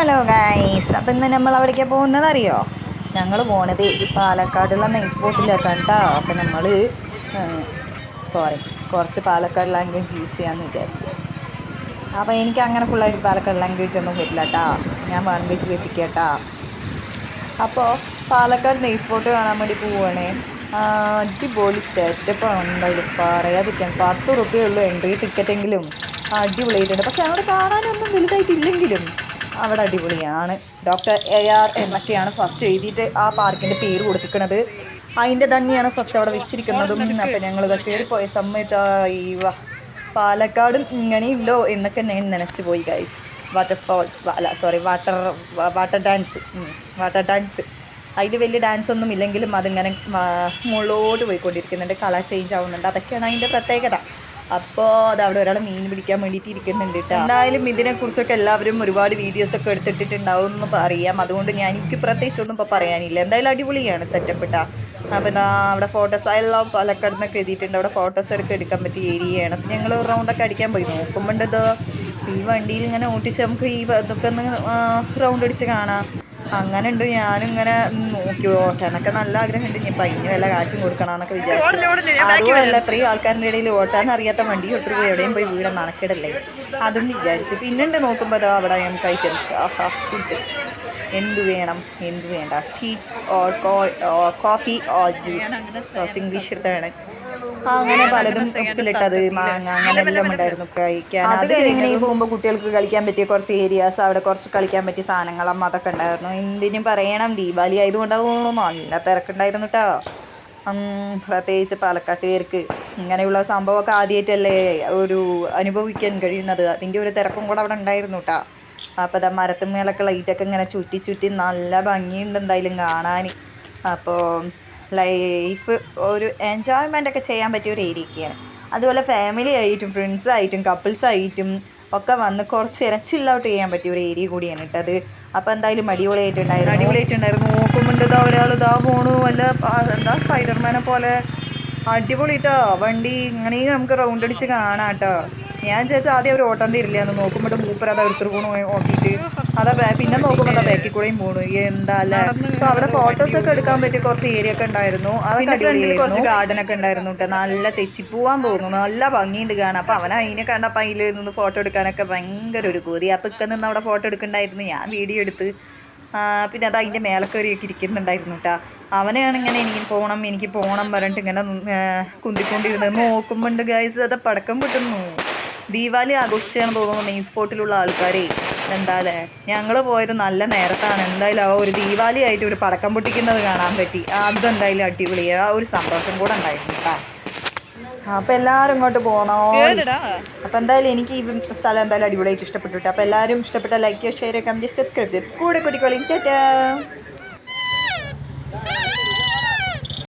Hello guys, അപ്പം ഇന്ന് നമ്മൾ അവിടേക്ക് പോകുന്നത് അറിയോ? ഞങ്ങൾ പോണത് പാലക്കാടുള്ള നെയ്സ് ബോട്ടിലേക്കാണ് കേട്ടോ. അപ്പം നമ്മൾ കുറച്ച് പാലക്കാട് ലാംഗ്വേജ് യൂസ് ചെയ്യാമെന്ന് വിചാരിച്ചു. അപ്പോൾ എനിക്ക് അങ്ങനെ ഫുള്ളായിട്ട് പാലക്കാട് ലാംഗ്വേജ് ഒന്നും വരില്ല കേട്ടോ. ഞാൻ വേണമെങ്കിൽ വെപ്പിക്കാം കേട്ടോ. അപ്പോൾ പാലക്കാട് നെയ്സ് ബോട്ട് കാണാൻ വേണ്ടി പോവുകയാണേ. അടിപൊളി സെറ്റപ്പാണ്, എന്തായാലും പറയാതിരിക്കാൻ. 10 റുപ്യയുള്ളൂ എൻട്രി ടിക്കറ്റെങ്കിലും. അടിപൊളിയായിട്ടുണ്ട്. പക്ഷെ അവിടെ കാണാനൊന്നും വലുതായിട്ടില്ലെങ്കിലും അവിടെ അടിപൊളിയാണ്. ഡോക്ടർ AR എന്നൊക്കെയാണ് ഫസ്റ്റ് എഴുതിയിട്ട് ആ പാർക്കിൻ്റെ പേര് കൊടുത്തിരിക്കുന്നത്. അതിൻ്റെ തന്നെയാണ് ഫസ്റ്റ് അവിടെ വെച്ചിരിക്കുന്നതും. അപ്പം ഞങ്ങളിത് കയറിപ്പോയ സമയത്ത് ഈ പാലക്കാടും ഇങ്ങനെയുണ്ടോ എന്നൊക്കെ ഞാൻ നനച്ചു പോയി ഗൈസ്. Water dance. അതിൽ വലിയ ഡാൻസ് ഒന്നും ഇല്ലെങ്കിലും അതിങ്ങനെ മുകളിലോട്ട് പോയിക്കൊണ്ടിരിക്കുന്നുണ്ട്. കളർ ചേഞ്ച് ആവുന്നുണ്ട്. അതൊക്കെയാണ് അതിൻ്റെ പ്രത്യേകത. അപ്പോൾ അതവിടെ ഒരാൾ മീൻ പിടിക്കാൻ വേണ്ടിയിട്ട് ഇരിക്കുന്നുണ്ട് കേട്ടോ. എന്തായാലും ഇതിനെക്കുറിച്ചൊക്കെ എല്ലാവരും ഒരുപാട് വീഡിയോസൊക്കെ എടുത്തിട്ടുണ്ടാവും എന്ന് പറയാം. അതുകൊണ്ട് എനിക്ക് പ്രത്യേകിച്ചൊന്നും ഇപ്പോൾ പറയാനില്ല. എന്തായാലും അടിപൊളിയാണ് സെറ്റപ്പ് കേട്ടോ. അപ്പോൾ എന്താ അവിടെ ഫോട്ടോസ് എല്ലാം പാലക്കാട് നിന്നൊക്കെ എഴുതിയിട്ടുണ്ട്. അവിടെ ഫോട്ടോസ് എടുക്കാൻ പറ്റിയ ഏരിയയാണ്. അപ്പം ഞങ്ങൾ റൗണ്ടൊക്കെ അടിക്കാൻ പോയി. നോക്കുമ്പോണ്ടത് ഈ വണ്ടിയിൽ ഇങ്ങനെ ഓട്ടിച്ച് നമുക്ക് ഈ ഇതൊക്കെ ഒന്ന് റൗണ്ട് അടിച്ച് കാണാം. അങ്ങനെ ഉണ്ട്. ഞാനിങ്ങനെ നോക്കി ഓട്ടാനൊക്കെ നല്ല ആഗ്രഹമുണ്ട്. ഇനിയിപ്പോൾ അതിന് വല്ല കാശും കൊടുക്കണമെന്നൊക്കെ വിചാരിച്ചു. അതുമല്ല, ഇത്രയും ആൾക്കാരുടെ ഇടയിൽ ഓട്ടാൻ അറിയാത്ത വണ്ടി ഒത്തിരി പോയി എവിടെയും പോയി വീട് നടക്കിടല്ലേ, അതും വിചാരിച്ചു. പിന്നുണ്ട് നോക്കുമ്പോൾ അതാ അവിടെ നമുക്ക് ഐറ്റംസ് ഫുഡ് എന്ത് വേണം എന്ത് വേണ്ട, ഹീറ്റ് കോഫി ജ്യൂസ്, ഇംഗ്ലീഷ് എടുത്താണ്. അങ്ങനെ പലതും ഉപ്പിലിട്ടത്, മാങ്ങ, അങ്ങനെ എല്ലാം ഉണ്ടായിരുന്നു കഴിക്കാൻ. അത് ഇങ്ങനെ പോകുമ്പോൾ കുട്ടികൾക്ക് കളിക്കാൻ പറ്റിയ കുറച്ച് ഏരിയാസ്, അവിടെ കുറച്ച് കളിക്കാൻ പറ്റിയ സാധനങ്ങളും അതൊക്കെ ഉണ്ടായിരുന്നു. എന്തിനും പറയണം, ദീപാവലി ആയതുകൊണ്ടാണ് തോന്നുന്നു നല്ല തിരക്കുണ്ടായിരുന്നു കേട്ടോ. പ്രത്യേകിച്ച് പാലക്കാട്ടുകാർക്ക് ഇങ്ങനെയുള്ള സംഭവമൊക്കെ ആദ്യമായിട്ടല്ലേ അനുഭവിക്കാൻ കഴിയുന്നത്. അതിൻ്റെ ഒരു തിരക്കും കൂടെ അവിടെ ഉണ്ടായിരുന്നു കേട്ടോ. അപ്പോൾ അതാ മരത്തുമേലൊക്കെ ലൈറ്റൊക്കെ ഇങ്ങനെ ചുറ്റി നല്ല ഭംഗിയുണ്ട് എന്തായാലും കാണാൻ. അപ്പോൾ ലൈഫ് ഒരു എൻജോയ്മെൻ്റ് ഒക്കെ ചെയ്യാൻ പറ്റിയ ഒരു ഏരിയയൊക്കെയാണ്. അതുപോലെ ഫാമിലി ആയിട്ടും ഫ്രണ്ട്സായിട്ടും കപ്പിൾസായിട്ടും ഒക്കെ വന്ന് കുറച്ച് നേരം ചിൽ ഔട്ട് ചെയ്യാൻ പറ്റിയ ഒരു ഏരിയ കൂടിയാണ് ഇട്ടത്. അപ്പോൾ എന്തായാലും അടിപൊളിയായിട്ടുണ്ടായിരുന്നു. നോക്കുമ്പോണ്ട് ഒരാൾ പോണു, വല്ല സ്പൈഡർമാനെ പോലെ. അടിപൊളി കേട്ടോ വണ്ടി. ഇങ്ങനെ നമുക്ക് റൗണ്ട് അടിച്ച് കാണാം കേട്ടോ. ഞാൻ ചോദിച്ചാൽ ആദ്യം അവർ ഓട്ടം തരില്ല എന്ന്. നോക്കുമ്പോൾ മൂപ്പർ അതാ ഒരുത്തർ പോണു ഓട്ടിയിട്ട്. പിന്നെ നോക്കുമ്പോൾ അതാ ബാക്കിൽ കൂടെയും പോണു. എന്താ അല്ലേ. അപ്പോൾ അവിടെ ഫോട്ടോസൊക്കെ എടുക്കാൻ പറ്റിയ കുറച്ച് ഏരിയ ഒക്കെ ഉണ്ടായിരുന്നു. അതൊക്കെ ഫ്രണ്ടിൽ കുറച്ച് ഗാർഡനൊക്കെ ഉണ്ടായിരുന്നു കേട്ടോ. നല്ല തെച്ചിപ്പോവാൻ തോന്നുന്നു, നല്ല ഭംഗിയുണ്ട് കാണാൻ. അപ്പോൾ അതിനെ കണ്ടപ്പോൾ അതിൽ നിന്ന് ഫോട്ടോ എടുക്കാനൊക്കെ ഭയങ്കര ഒരു കൊതി. അപ്പോൾ ഇക്ക നിന്ന് അവിടെ ഫോട്ടോ എടുക്കണ്ടായിരുന്നു. ഞാൻ വീഡിയോ എടുത്ത്. പിന്നെ അത് അതിൻ്റെ മേലക്കറിയൊക്കെ ഇരിക്കുന്നുണ്ടായിരുന്നു കേട്ടോ. അവനാണ് ഇങ്ങനെ എനിക്ക് പോകണം പറഞ്ഞിട്ട് ഇങ്ങനെ കുന്തിക്കൊണ്ടിരുന്നത്. നോക്കുമ്പോണ്ട് ഗൈസ് അത് പടക്കം പൊട്ടുന്നു. ദീപാവലി ആഘോഷിച്ചാണ് തോന്നുന്നു നെയ്സ് ബോട്ടിലുള്ള ആൾക്കാരെ. എന്താ അല്ലേ, ഞങ്ങൾ പോയത് നല്ല നേരത്താണ്. എന്തായാലും ആ ഒരു ദീപാവലി ആയിട്ട് ഒരു പടക്കം പൊട്ടിക്കുന്നത് കാണാൻ പറ്റി. അതെന്തായാലും അടിപൊളി. ആ ഒരു സന്തോഷം കൂടെ ഉണ്ടായിരുന്നു കേട്ടോ. അപ്പോൾ എല്ലാവരും ഇങ്ങോട്ട് പോകണോ. അപ്പോൾ എന്തായാലും എനിക്ക് ഈ സ്ഥലം എന്തായാലും അടിപൊളിയായിട്ട് ഇഷ്ടപ്പെട്ടു കേട്ടോ. അപ്പോൾ എല്ലാവരും ഇഷ്ടപ്പെട്ട ലൈക്ക് ചെയ്യുക, ഷെയർ ചെയ്യുക, കമൻറ്റ്, സബ്സ്ക്രൈബ് ചെയ്യുക. കൂടെ കൂട്ടിക്കോളി. ടാറ്റാ.